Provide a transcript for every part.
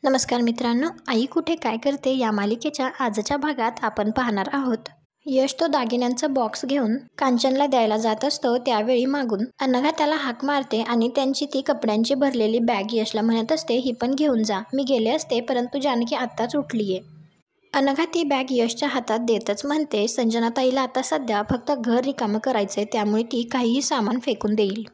नमस्कार मित्रांनो, आई कुठे काय करते या मालिकेच्या आजच्या भागात आपण पाहणार आहोत. यश तो दागिन्यांचा बॉक्स घेऊन कांचनला द्यायला जात असतो. त्यावेळी मागून अनघा त्याला हाक मारते आणि त्यांची ती कपड्यांची भरलेली बॅग यशला म्हणत असते, ही पण घेऊन जा. मी गेले असते परंतु जानकी आत्ताच उठलीये. अनघा ती बॅग यशच्या हातात देतच म्हणते, संजनाताईला आता सध्या फक्त घर रिकामं करायचंय, त्यामुळे ती काहीही सामान फेकून देईल.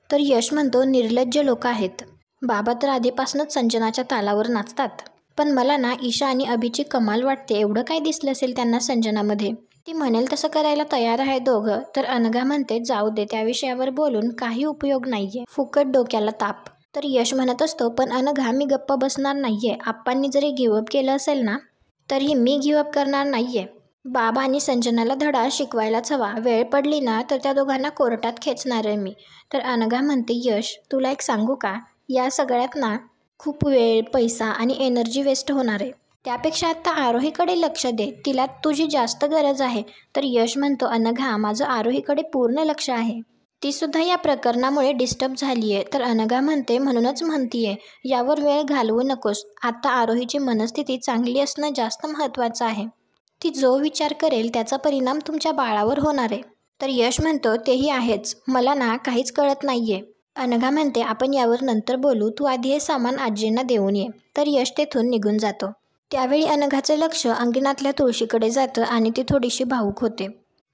तर यश म्हणतो, निर्लज्ज लोक आहेत. बाबा तर आधीपासूनच संजनाच्या तालावर नाचतात. पण मला ना ईशा आणि अभिची कमाल वाटते. एवढं काय दिसलं असेल त्यांना संजनामध्ये. ती म्हणेल तसं करायला तयार आहे दोघं. तर अनघा म्हणते, जाऊ दे, त्या विषयावर बोलून काही उपयोग नाहीये, फुकट डोक्याला ताप. तर यश म्हणत असतो, पण अनघा मी गप्प बसणार नाहीये. आप्पांनी जरी गिवअप केलं असेल ना तरीही मी गिवअप करणार नाहीये. बाबा आणि संजनाला धडा शिकवायलाच हवा. वेळ पडली ना तर त्या दोघांना कोर्टात खेचणार आहे मी. तर अनघा म्हणते, यश तुला एक सांगू का, या सगळ्यात ना खूप वेळ, पैसा आणि एनर्जी वेस्ट होणार आहे. त्यापेक्षा आत्ता आरोहीकडे लक्ष दे, तिला तुझी जास्त गरज आहे. तर यश म्हणतो, अनघा माझं आरोहीकडे पूर्ण लक्ष आहे. ती सुद्धा या प्रकरणामुळे डिस्टर्ब झालीये. तर अनघा म्हणते, म्हणूनच म्हणतीये यावर वेळ घालवू नकोस. आता आरोहीची मनस्थिती चांगली असणं जास्त महत्त्वाचं आहे. ती जो विचार करेल त्याचा परिणाम तुमच्या बाळावर होणार आहे. तर यश म्हणतो, तेही आहेच, मला ना काहीच कळत नाहीये. अनघा म्हणते, आपण यावर नंतर बोलू, तू आधी हे सामान आजींना देऊन ये. तर यश तेथून निघून जातो. त्यावेळी अनघाचं लक्ष अंगणातल्या तुळशीकडे जातं आणि ती थोडीशी भावूक होते.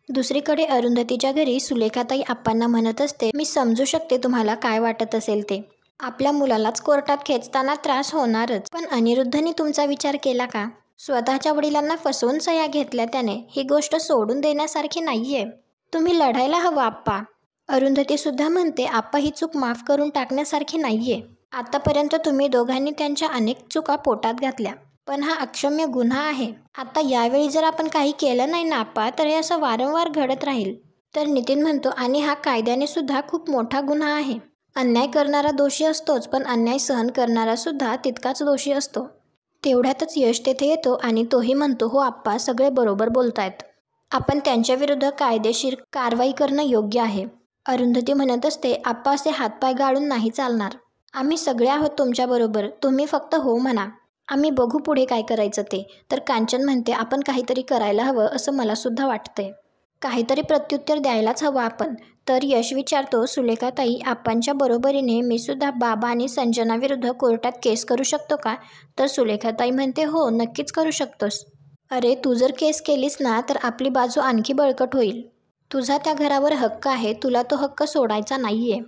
दुसरीकडे अरुंधतीच्या घरी सुलेखाताई आप्पांना म्हणत असते, मी समजू शकते तुम्हाला काय वाटत असेल ते. आपल्या मुलालाच कोर्टात खेचताना त्रास होणारच. पण अनिरुद्धनी तुमचा विचार केला का? स्वतःच्या वडिलांना फसवून सह्या घेतल्या त्याने. ही गोष्ट सोडून देण्यासारखी नाहीये. तुम्ही लढायला हवं आप्पा. अरुंधती सुद्धा म्हणते, आप्पा ही चूक माफ करून टाकण्यासारखी नाहीये. आतापर्यंत तुम्ही दोघांनी त्यांच्या अनेक चुका पोटात घातल्या, पण हा अक्षम्य गुन्हा आहे. आता यावेळी जर आपण काही केलं नाही ना आप्पा, तर हे असं वारंवार घडत राहील. तर नितीन म्हणतो, आणि हा कायद्याने सुद्धा खूप मोठा गुन्हा आहे. अन्याय करणारा दोषी असतोच, पण अन्याय सहन करणारा सुद्धा तितकाच दोषी असतो. तेवढ्यातच यश तेथे येतो आणि तोही म्हणतो, हो आप्पा, सगळे बरोबर बोलतायत. आपण त्यांच्याविरुद्ध कायदेशीर कारवाई करणं योग्य आहे. अरुंधती म्हणत असते, आप्पा असे हातपाय गाळून नाही चालणार. आम्ही सगळे आहोत तुमच्याबरोबर, तुम्ही फक्त हो म्हणा. आम्ही बघू पुढे काय करायचं ते. तर कांचन म्हणते, आपण काहीतरी करायला हवं असं मला सुद्धा वाटतंय. काहीतरी प्रत्युत्तर द्यायलाच हवं आपण. तर यश विचारतो, सुलेखाताई आप्पांच्या बरोबरीने मी सुद्धा बाबा आणि संजनाविरुद्ध कोर्टात केस करू शकतो का? तर सुलेखाताई म्हणते, हो नक्कीच करू शकतोस. अरे तू जर केस केलीस ना तर आपली बाजू आणखी बळकट होईल. तुझा त्या घरावर हक्क आहे, तुला तो हक्क सोडायचा नाहीये.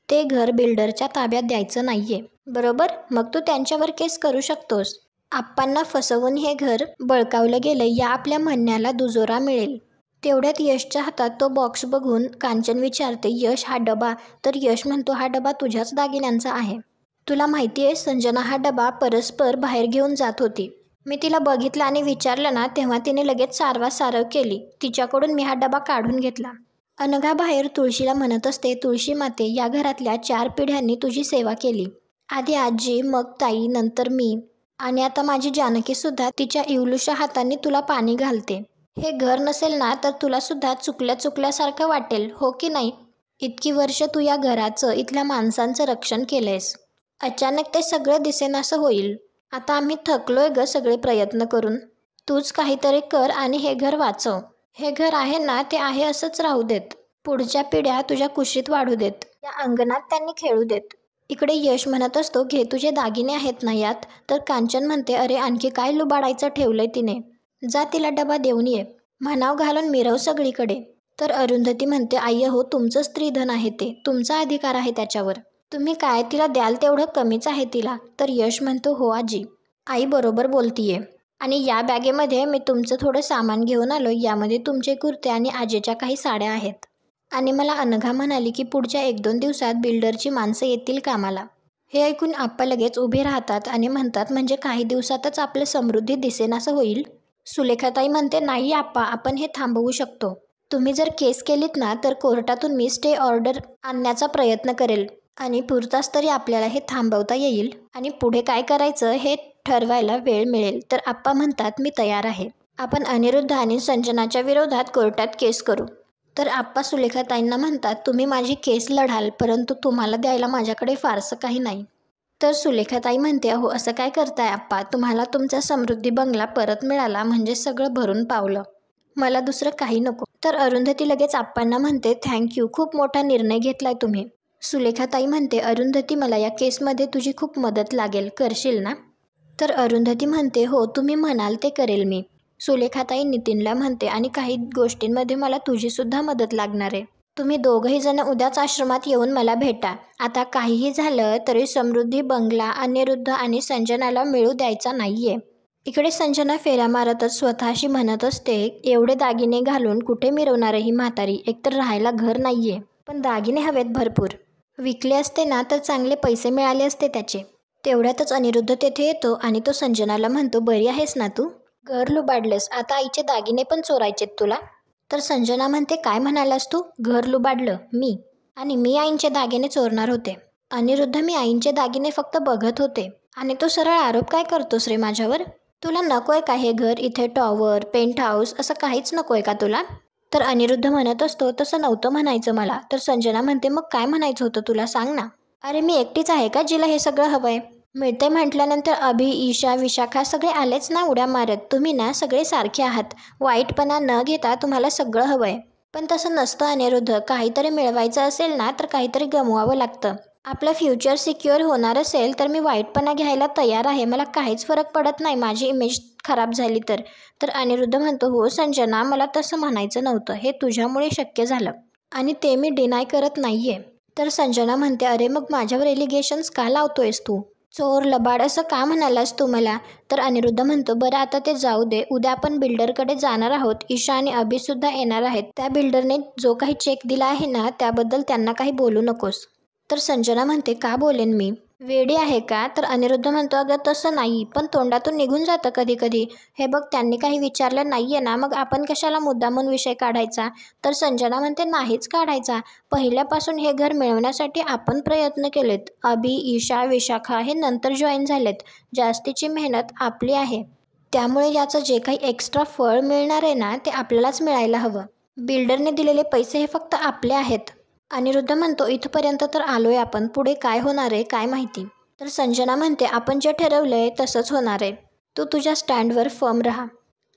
ते घर बिल्डरच्या ताब्यात द्यायचं नाहीये, बरोबर? मग तू त्यांच्यावर केस करू शकतोस. आप्पांना फसवून हे घर बळकावलं गेलं या आपल्या म्हणण्याला दुजोरा मिळेल. तेवढ्यात यशच्या हातात तो बॉक्स बघून कांचन विचारते, यश हा डबा? तर यश म्हणतो, हा डबा तुझ्याच दागिन्यांचा आहे. तुला माहिती आहे संजना हा डबा परस्पर बाहेर घेऊन जात होती. मी तिला बघितलं आणि विचारलं ना तेव्हा तिने लगेच सारवासारव केली. तिच्याकडून मी हा डबा काढून घेतला. अनघा बाहेर तुळशीला म्हणत असते, तुळशी माते, या घरातल्या 4 पिढ्यांनी तुझी सेवा केली. आधी आजी, मग ताई, नंतर मी, आणि आता माझी जानकी सुद्धा तिच्या इवलुशा हातांनी तुला पाणी घालते. हे घर नसेल ना तर तुला सुद्धा चुकल्यासारखं वाटेल, हो की नाही? इतकी वर्ष तू या घराचं, इथल्या माणसांचं रक्षण केलंयस. अचानक ते सगळं दिसेनासं होईल. आता आम्ही थकलोय ग सगळे प्रयत्न करून. तूच काहीतरी कर आणि हे घर वाचव. हे घर आहे ना ते आहे असंच राहू देत. पुढच्या पिढ्या तुझ्या कुशीत वाढू देत. या अंगणात त्यांनी खेळू देत. इकडे यश म्हणत असतो, घे तुझे दागिने आहेत ना यात? तर कांचन म्हणते, अरे आणखी काय लुबाडायचं ठेवलंय तिने? जा तिला डबा देऊन ये. म्हणाव घालून मिरव सगळीकडे. तर अरुंधती म्हणते, आई हो, तुमचं स्त्रीधन आहे ते, तुमचा अधिकार आहे त्याच्यावर. तुम्ही काय तिला द्याल तेवढं कमीच आहे तिला. तर यश म्हणतो, हो आजी, आई बरोबर बोलतीये. आणि या बॅगेमध्ये मी तुमचं थोडं सामान घेऊन आलो. यामध्ये तुमचे कुर्ते आणि आजीच्या काही साड्या आहेत. आणि मला अनघा म्हणाली की पुढच्या 1-2 दिवसात बिल्डरची माणसं येतील कामाला. हे ऐकून आप्पा लगेच उभे राहतात आणि म्हणतात, म्हणजे काही दिवसातच आपलं समृद्धी दिसेनासं होईल? सुलेखाताई म्हणते, नाही आप्पा, आपण हे थांबवू शकतो. तुम्ही जर केस केलीत ना तर कोर्टातून मी स्टे ऑर्डर आणण्याचा प्रयत्न करेल आणि पुरताच तरी आपल्याला हे थांबवता येईल आणि पुढे काय करायचं हे ठरवायला वेळ मिळेल. तर आप्पा म्हणतात, मी तयार आहे. आपण अनिरुद्ध आणि संजनाच्या विरोधात कोर्टात केस करू. तर आप्पा सुलेखाताईंना म्हणतात, तुम्ही माझी केस लढाल, परंतु तुम्हाला द्यायला माझ्याकडे फारसं काही नाही. तर सुलेखाताई म्हणते, अहो असं काय करताय आप्पा, तुम्हाला तुमचा समृद्धी बंगला परत मिळाला म्हणजे सगळं भरून पावलं, मला दुसरं काही नको. तर अरुंधती लगेच आप्पांना म्हणते, थँक्यू, खूप मोठा निर्णय घेतलाय तुम्ही. सुलेखाताई म्हणते, अरुंधती मला या केसमध्ये तुझी खूप मदत लागेल, करशील ना? तर अरुंधती म्हणते, हो तुम्ही म्हणाल ते करेल मी. सुलेखाताई नितीनला म्हणते, आणि काही गोष्टींमध्ये मला तुझीसुद्धा मदत लागणार आहे. तुम्ही दोघंही जण उद्याच आश्रमात येऊन मला भेटा. आता काहीही झालं तरी समृद्धी बंगला अनिरुद्ध आणि संजनाला मिळू द्यायचा नाहीये. इकडे संजना फेऱ्या मारतच स्वतःशी म्हणत असते, एवढे दागिने घालून कुठे मिरवणार ही म्हातारी, एकतर राहायला घर नाहीये, पण दागिने हवेत भरपूर. विकले असते ना तर चांगले पैसे मिळाले असते त्याचे. तेवढ्यातच अनिरुद्ध तेथे येतो आणि तो संजनाला म्हणतो, बरी आहेस ना तू? घर लुबाडलेस, आता आईचे दागिने पण चोरायचेत तुला? तर संजना म्हणते, काय म्हणालास तू? घर लुबाडलं मी? आणि मी आईंचे दागिने चोरणार होते? अनिरुद्ध, मी आईंचे दागिने फक्त बघत होते. आणि तो सरळ आरोप काय करतोस रे माझ्यावर? तुला नकोय का हे घर, इथे टॉवर, पेंट हाऊस असं काहीच नकोय का तुला? तर अनिरुद्ध म्हणत असतो, तसं नव्हतं म्हणायचं मला. तर संजना म्हणते, मग काय म्हणायचं होतं तुला, सांग ना. अरे मी एकटीच आहे का जिला हे सगळं हवंय? मिळते म्हटल्यानंतर अभि, ईशा, विशाखा सगळे आलेच ना उड्या मारत. तुम्ही ना सगळे सारखे आहात, वाईटपणा न घेता तुम्हाला सगळं हवंय. पण तसं नसतं अनिरुद्ध, काहीतरी मिळवायचं असेल ना तर काहीतरी गमवावं लागतं. आपलं फ्युचर सिक्युअर होणार असेल तर मी वाईटपणा घ्यायला तयार आहे, मला काहीच फरक पडत नाही माझी इमेज खराब झाली तर. तर अनिरुद्ध म्हणतो, हो संजना, मला तसं म्हणायचं नव्हतं, हे तुझ्यामुळे शक्य झालं आणि ते मी डिनाय करत नाहीये. तर संजना म्हणते, अरे मग माझ्यावर एलिगेशन्स का लावतोयस तू? चोर लबाड असं का म्हणालास तू मला? तर अनिरुद्ध म्हणतो, बरं आता ते जाऊ दे, उद्या आपण बिल्डरकडे जाणार आहोत, ईशा आणि अभिसुद्धा येणार आहेत. त्या बिल्डरने जो काही चेक दिला आहे ना त्याबद्दल त्यांना काही बोलू नकोस. तर संजना म्हणते, का बोलेन मी? वेडी आहे का? तर अनिरुद्ध म्हणतो, अगं तसं नाही, पण तोंडातून निघून जातं कधी कधी. हे बघ, त्यांनी काही विचारलं नाहीये ना, मग आपण कशाला मुद्दामून विषय काढायचा? तर संजना म्हणते, नाहीच काढायचा. पहिल्यापासून हे घर मिळवण्यासाठी आपण प्रयत्न केलेत. अभि, ईशा, विशाखा हे नंतर जॉईन झालेत. जास्तीची मेहनत आपली आहे, त्यामुळे याचं जे काही एक्स्ट्रा फळ मिळणार आहे ना ते आपल्यालाच मिळायला हवं. बिल्डरने दिलेले पैसे हे फक्त आपले आहेत. अनिरुद्ध म्हणतो, इथपर्यंत तर आलोय आपण, पुढे काय होणार आहे काय माहिती. तर संजना म्हणते, आपण जे ठरवलंय तसंच होणार आहे, तू तुझ्या स्टँडवर फर्म राहा.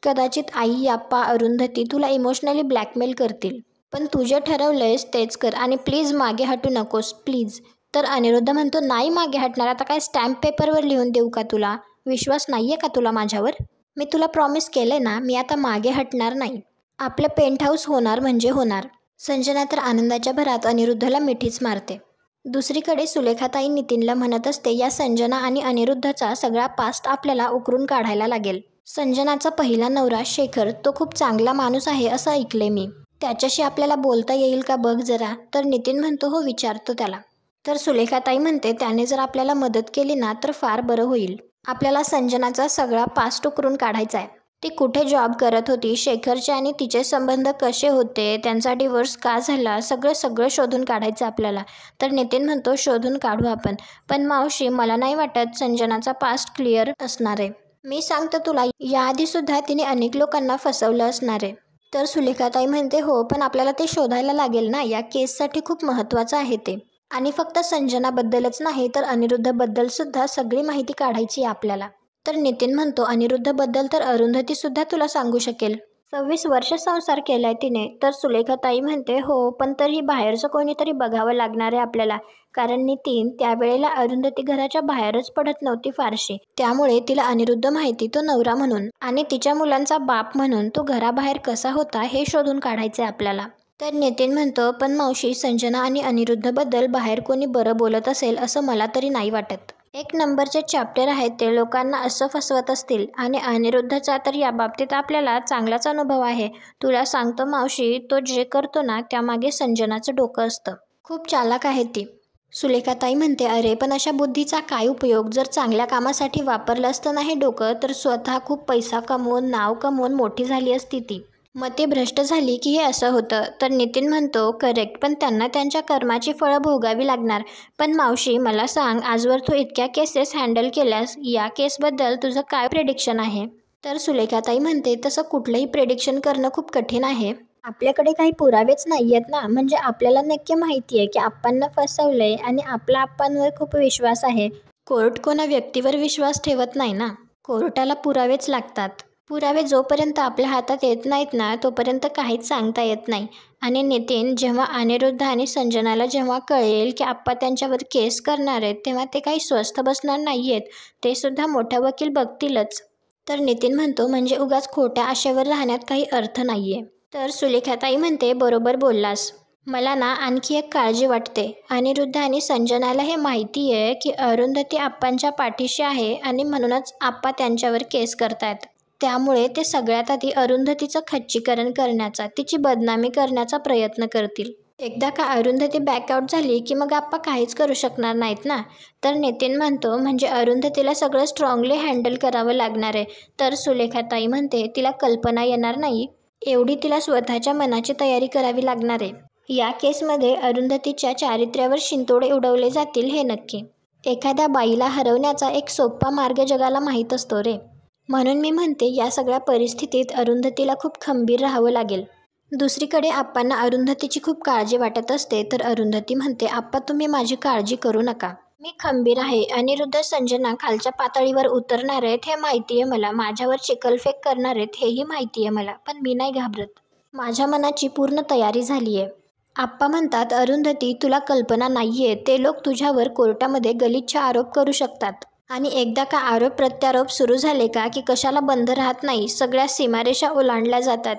कदाचित आई, आप्पा, अरुंधती तुला इमोशनली ब्लॅकमेल करतील, पण तू जे ठरवलंयस तेच कर आणि प्लीज मागे हटू नकोस, प्लीज. तर अनिरुद्ध म्हणतो, नाही मागे हटणार. आता काय स्टॅम्प पेपरवर लिहून देऊ का तुला? विश्वास नाहीये का तुला माझ्यावर? मी तुला प्रॉमिस केलंय ना, मी आता मागे हटणार नाही. आपलं पेंट हाऊस होणार म्हणजे होणार. संजना तर आनंदाच्या भरात अनिरुद्धला मिठीच मारते. दुसरीकडे सुलेखाताई नितीनला म्हणत असते, या संजना आणि अनिरुद्धचा सगळा पास्ट आपल्याला उकरून काढायला लागेल. संजनाचा पहिला नवरा शेखर, तो खूप चांगला माणूस आहे असं ऐकले मी, त्याच्याशी आपल्याला बोलता येईल का बघ जरा. तर नितीन म्हणतो, हो विचारतो त्याला. तर सुलेखाताई म्हणते, त्याने जर आपल्याला मदत केली ना तर फार बरं होईल. आपल्याला संजनाचा सगळा पास्ट उकरून काढायचा आहे. ती कुठे जॉब करत होती, शेखरचे आणि तिचे संबंध कसे होते, त्यांचा डिवोर्स का झाला, सगळं शोधून काढायचं आपल्याला. तर नितीन म्हणतो, शोधून काढू आपण, पण मावशी मला नाही वाटत संजनाचा पास्ट क्लिअर असणार आहे. मी सांगतो तुला, याआधीसुद्धा तिने अनेक लोकांना फसवलं असणार आहे. तर सुलेखाताई म्हणते, हो पण आपल्याला ते शोधायला लागेल ना, या केससाठी खूप महत्त्वाचं आहे ते. आणि फक्त संजनाबद्दलच नाही तर अनिरुद्धबद्दल सुद्धा सगळी माहिती काढायची आहे आपल्याला. तर नितीन म्हणतो, अनिरुद्धबद्दल तर अरुंधतीसुद्धा तुला सांगू शकेल, 26 वर्ष संसार केलाय तिने. तर सुलेखाताई म्हणते, हो पण तरी बाहेरचं कोणीतरी बघावं लागणार आहे आपल्याला, कारण नितीन त्यावेळेला अरुंधती घराच्या बाहेरच पडत नव्हती फारशी, त्यामुळे तिला अनिरुद्ध माहिती तो नवरा म्हणून आणि तिच्या मुलांचा बाप म्हणून तो घराबाहेर कसा होता हे शोधून काढायचे आपल्याला. तर नितीन म्हणतो, पण मावशी संजना आणि अनिरुद्धबद्दल बाहेर कोणी बरं बोलत असेल असं मला तरी नाही वाटत. 1 नंबरचे चॅप्टर आहेत ते, लोकांना असं फसवत असतील. आणि अनिरुद्धचा तर याबाबतीत आपल्याला चांगलाच अनुभव आहे. तुला सांगतो मावशी, तो जे करतो ना त्यामागे संजनाचं डोकं असतं, खूप चालाक आहे ती. सुलेखाताई म्हणते, अरे पण अशा बुद्धीचा काय उपयोग, जर चांगल्या कामासाठी वापरलं असतं ना हे डोकं तर स्वतः खूप पैसा कमवून नाव कमवून मोठी झाली असती ती. मते भ्रष्ट झाली की हे असं होतं. तर नितीन म्हणतो, करेक्ट, पण त्यांना त्यांच्या कर्माची फळं भोगावी लागणार. पण मावशी मला सांग, आजवर तू इतक्या केसेस हँडल केल्यास, या केसबद्दल तुझं काय प्रेडिक्शन आहे? तर सुलेखाताई म्हणते, तसं कुठलंही प्रेडिक्शन करणं खूप कठीण आहे. आपल्याकडे काही पुरावेच नाही आहेत ना, म्हणजे आपल्याला नक्की माहिती आहे की आप्पांना फसवलंय आणि आपला आप्पांवर खूप विश्वास आहे. कोर्ट कोणा व्यक्तीवर विश्वास ठेवत नाही ना. कोर्टाला पुरावेच लागतात. पुरावे जोपर्यंत आपल्या हातात येत नाहीत ना तोपर्यंत काहीच सांगता येत नाही. आणि नितीन जेव्हा अनिरुद्ध आणि संजनाला जेव्हा कळेल की आप्पा त्यांच्यावर केस करणार आहेत तेव्हा ते काही स्वस्थ बसणार नाही आहेत. ते सुद्धा मोठा वकील बघतीलच. तर नितीन म्हणतो म्हणजे उगाच खोट्या आशेवर राहण्यात काही अर्थ नाही आहे. तर सुलेखाताई म्हणते बरोबर बोललास. मला ना आणखी एक काळजी वाटते. अनिरुद्ध आणि संजनाला हे माहिती आहे की अरुंधती आप्पांच्या पाठीशी आहे आणि म्हणूनच आप्पा त्यांच्यावर केस करतायत. त्यामुळे ते सगळ्यात आधी अरुंधतीचं खच्चीकरण करण्याचा, तिची बदनामी करण्याचा प्रयत्न करतील. एकदा का अरुंधती बॅकआउट झाली की मग आप्पा काहीच करू शकणार नाहीत ना. तर नितीन म्हणतो म्हणजे अरुंधतीला सगळं स्ट्रॉंगली हँडल करावं लागणार आहे. तर सुलेखाताई म्हणते तिला कल्पना येणार नाही एवढी तिला स्वतःच्या मनाची तयारी करावी लागणार आहे. या केसमध्ये अरुंधतीच्या चारित्र्यावर शिंतोडे उडवले जातील हे नक्की. एखाद्या बाईला हरवण्याचा एक सोपा मार्ग जगाला माहीत असतो रे. म्हणून मी म्हणते या सगळ्या परिस्थितीत अरुंधतीला खूप खंबीर राहावं लागेल. दुसरीकडे आप्पांना अरुंधतीची खूप काळजी वाटत असते. तर अरुंधती म्हणते आप्पा तुम्ही माझी काळजी करू नका. मी खंबीर आहे. अनिरुद्ध संजना खालच्या पातळीवर उतरणार आहेत हे माहिती आहे मला. माझ्यावर चिखलफेक करणार आहेत हेही माहिती आहे मला. पण मी नाही घाबरत. माझ्या मनाची पूर्ण तयारी झाली आहे. आप्पा म्हणतात अरुंधती तुला कल्पना नाहीये ते लोक तुझ्यावर कोर्टामध्ये गलिच्छ आरोप करू शकतात. आणि एकदा का आरोप प्रत्यारोप सुरू झाले का की कशाला बंद राहत नाही. सगळ्या सीमारेषा ओलांडल्या जातात.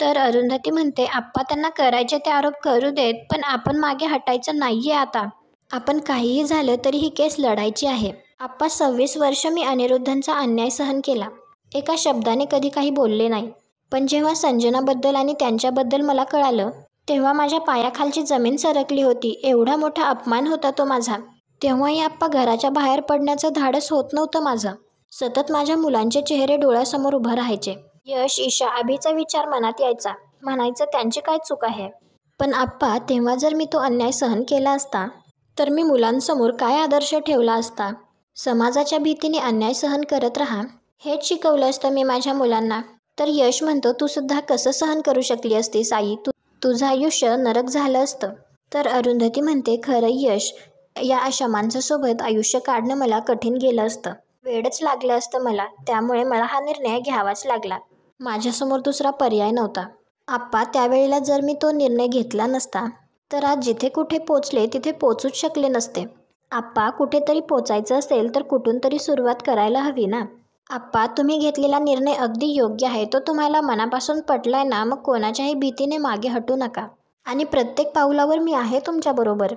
तर अरुंधती म्हणते आप्पा त्यांना करायचे ते आरोप करू देत पण आपण मागे हटायचं नाहीये आता. आपण काहीही झालं तरी ही केस लढायची आहे. आप्पा 26 वर्ष मी अनिरुद्धांचा अन्याय सहन केला. एका शब्दाने कधी काही बोलले नाही. पण जेव्हा संजनाबद्दल आणि त्यांच्याबद्दल मला कळालं तेव्हा माझ्या पायाखालची जमीन सरकली होती. एवढा मोठा अपमान होता तो माझा. तेव्हाही आप्पा घराच्या बाहेर पडण्याचं धाडस होत नव्हतं माझं. सतत माझ्या मुलांचे चेहरे डोळ्यासमोर उभं राहायचे. यश, ईशा, अभिचा विचार मनात यायचा. म्हणायचं त्यांची काय चूक आहे. पण आप्पा तेव्हा जर मी तो अन्याय सहन केला असता तर मी मुलांसमोर काय आदर्श ठेवला असता. समाजाच्या भीतीने अन्याय सहन करत राहा हेच शिकवलं असतं मी माझ्या मुलांना. तर यश म्हणतो तू सुद्धा कसं सहन करू शकली असतीस आई. तुझं आयुष्य नरक झालं असतं. तर अरुंधती म्हणते खरं यश, या अशा माणसासोबत आयुष्य काढणं मला कठीण गेलं असतं. वेडच लागलं असतं मला. त्यामुळे मला हा निर्णय घ्यावाच लागला. माझ्यासमोर दुसरा पर्याय नव्हता. आप्पा त्यावेळेला जर मी तो निर्णय घेतला नसता तर आज जिथे कुठे पोचले तिथे पोचूच शकले नसते. आप्पा कुठेतरी पोचायचं असेल तर कुठून तरी सुरुवात करायला हवी ना. आप्पा तुम्ही घेतलेला निर्णय अगदी योग्य आहे. तो तुम्हाला मनापासून पटलाय ना मग कोणाच्याही भीतीने मागे हटू नका. आणि प्रत्येक पाऊलावर मी आहे तुमच्याबरोबर.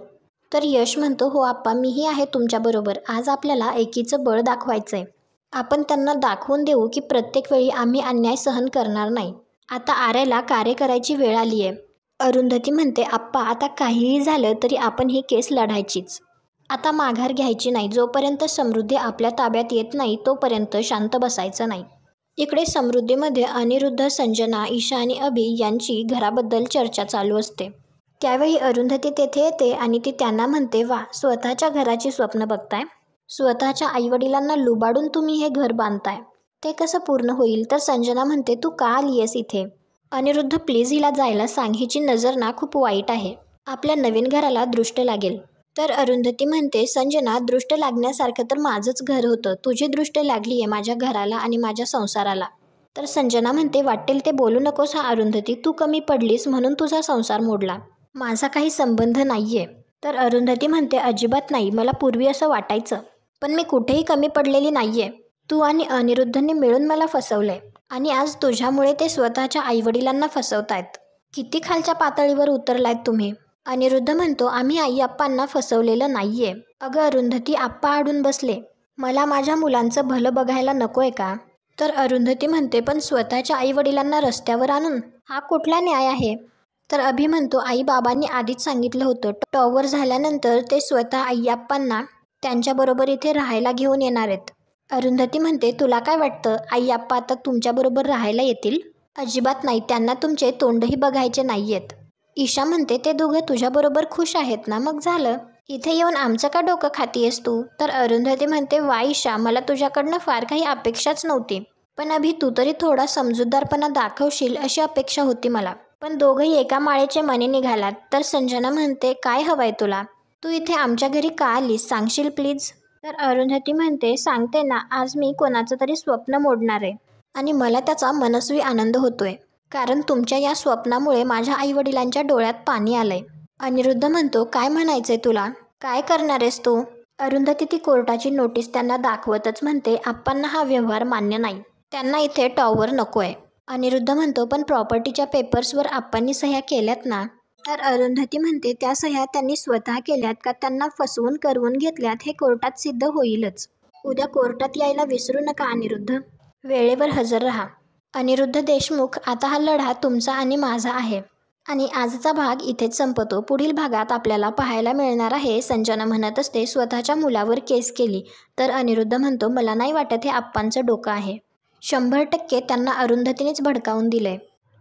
तर यश म्हणतो हो आप्पा मीही आहे तुमच्याबरोबर. आज आपल्याला एकीचं बळ दाखवायचंय. आपण त्यांना दाखवून देऊ की प्रत्येक वेळी आम्ही अन्याय सहन करणार नाही. आता आर्याला कार्य करायची वेळ आली आहे. अरुंधती म्हणते आप्पा आता काहीही झालं तरी आपण ही केस लढायचीच. आता माघार घ्यायची नाही. जोपर्यंत समृद्धी आपल्या ताब्यात येत नाही तोपर्यंत शांत बसायचं नाही. इकडे समृद्धीमध्ये अनिरुद्ध, संजना, ईशा आणि अभि यांची घराबद्दल चर्चा चालू असते. त्यावेळी अरुंधती तेथे येते आणि ती त्यांना म्हणते वा स्वतःच्या घराची स्वप्न बघताय. स्वतःच्या आईवडिलांना लुबाडून तुम्ही हे घर बांधताय. ते कसं पूर्ण होईल. तर संजना म्हणते तू का आलीयस इथे. अनिरुद्ध प्लीज हिला जायला सांग. हिची नजर ना खूप वाईट आहे. आपल्या नवीन घराला दृष्ट लागेल. तर अरुंधती म्हणते संजना दृष्ट लागण्यासारखं तर माझंच घर होतं. तुझी दृष्ट लागली आहे माझ्या घराला आणि माझ्या संसाराला. तर संजना म्हणते वाटेल ते बोलू नकोस हा अरुंधती. तू कमी पडलीस म्हणून तुझा संसार मोडला. माझा काही संबंध नाहीये. तर अरुंधती म्हणते अजिबात नाही. मला पूर्वी असं वाटायचं पण मी कुठेही कमी पडलेली नाहीये. तू आणि अनिरुद्धने मिळून मला फसवलंय आणि आज तुझ्यामुळे ते स्वतःच्या आईवडिलांना फसवतायत. किती खालच्या पातळीवर उतरलायत तुम्ही. अनिरुद्ध म्हणतो आम्ही आई आप्पांना फसवलेलं नाहीये. अगं अरुंधती आप्पा आडून बसले. मला माझ्या मुलांचं भलं बघायला नकोय का. तर अरुंधती म्हणते पण स्वतःच्या आईवडिलांना रस्त्यावर आणून हा कुठला न्याय आहे. तर अभि म्हणतो आई बाबांनी आधीच सांगितलं होतं टॉवर झाल्यानंतर ते स्वतः आई आप्पांना त्यांच्याबरोबर इथे राहायला घेऊन येणार आहेत. अरुंधती म्हणते तुला काय वाटतं आई आप्पा आता तुमच्याबरोबर राहायला येतील. अजिबात नाही. त्यांना तुमचे तोंडही बघायचे नाहीयेत. ईशा म्हणते ते दोघं तुझ्याबरोबर खुश आहेत ना मग झालं. इथे येऊन आमचं का डोकं खातीयस तू. तर अरुंधती म्हणते वा ईशा मला तुझ्याकडनं फार काही अपेक्षाच नव्हती. पण अभि तू तरी थोडा समजूतदारपणा दाखवशील अशी अपेक्षा होती मला. पण दोघंही एका माळेचे मणी निघालात. तर संजना म्हणते काय हवंय तुला. तू इथे आमच्या घरी का आलीस सांगशील प्लीज. तर अरुंधती म्हणते, सांगते ना, आज मी कोणाचं तरी स्वप्न मोडणार आहे आणि मला त्याचा मनस्वी आनंद होतोय, कारण तुमच्या या स्वप्नामुळे माझ्या आईवडिलांच्या डोळ्यात पाणी आलंय. अनिरुद्ध म्हणतो, काय म्हणायचंय तुला? काय करणार आहेस तू? अरुंधती ती कोर्टाची नोटीस त्यांना दाखवतच म्हणते, आप्पांना हा व्यवहार मान्य नाही. त्यांना इथे टॉवर नकोय. अनिरुद्ध म्हणतो, पण प्रॉपर्टीच्या पेपर्सवर आप्पांनी सह्या केल्यात ना? तर अरुंधती म्हणते, त्या सह्या त्यांनी स्वतः केल्यात का त्यांना फसवून करवून घेतल्यात हे कोर्टात सिद्ध होईलच. उद्या कोर्टात यायला विसरू नका अनिरुद्ध. वेळेवर हजर राहा. अनिरुद्ध देशमुख, आता हा लढा तुमचा आणि माझा आहे. आणि आजचा भाग इथेच संपतो. पुढील भागात आपल्याला पाहायला मिळणार आहे, संजना म्हणत असते, स्वतःच्या मुलावर केस केली. तर अनिरुद्ध म्हणतो, मला नाही वाटत हे आप्पांचं डोकं आहे. 100% त्यांना अरुंधतीनेच भडकावून दिलंय.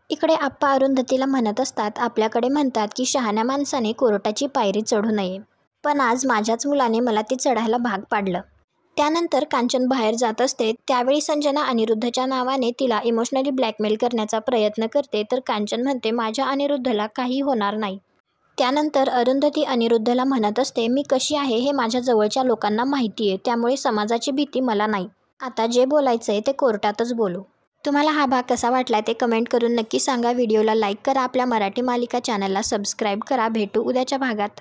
इकडे आप्पा अरुंधतीला म्हणत असतात, आपल्याकडे म्हणतात की शहाण्या माणसाने कोर्टाची पायरी चढू नये, पण आज माझ्याच मुलाने मला ती चढायला भाग पाडलं. त्यानंतर कांचन बाहेर जात असते. त्यावेळी संजना अनिरुद्धच्या नावाने तिला इमोशनली ब्लॅकमेल करण्याचा प्रयत्न करते. तर कांचन म्हणते, माझ्या अनिरुद्धला काही होणार नाही. त्यानंतर अरुंधती अनिरुद्धला म्हणत असते, मी कशी आहे हे माझ्या जवळच्या लोकांना माहिती आहे, त्यामुळे समाजाची भीती मला नाही. आता जे बोलायचं आहे ते कोर्टातच बोलू. तुम्हाला हा भाग कसा वाटला ते कमेंट करून नक्की सांगा. व्हिडिओला लाईक करा. आपल्या मराठी मालिका चॅनलला सबस्क्राईब करा. भेटू उद्याच्या भागात.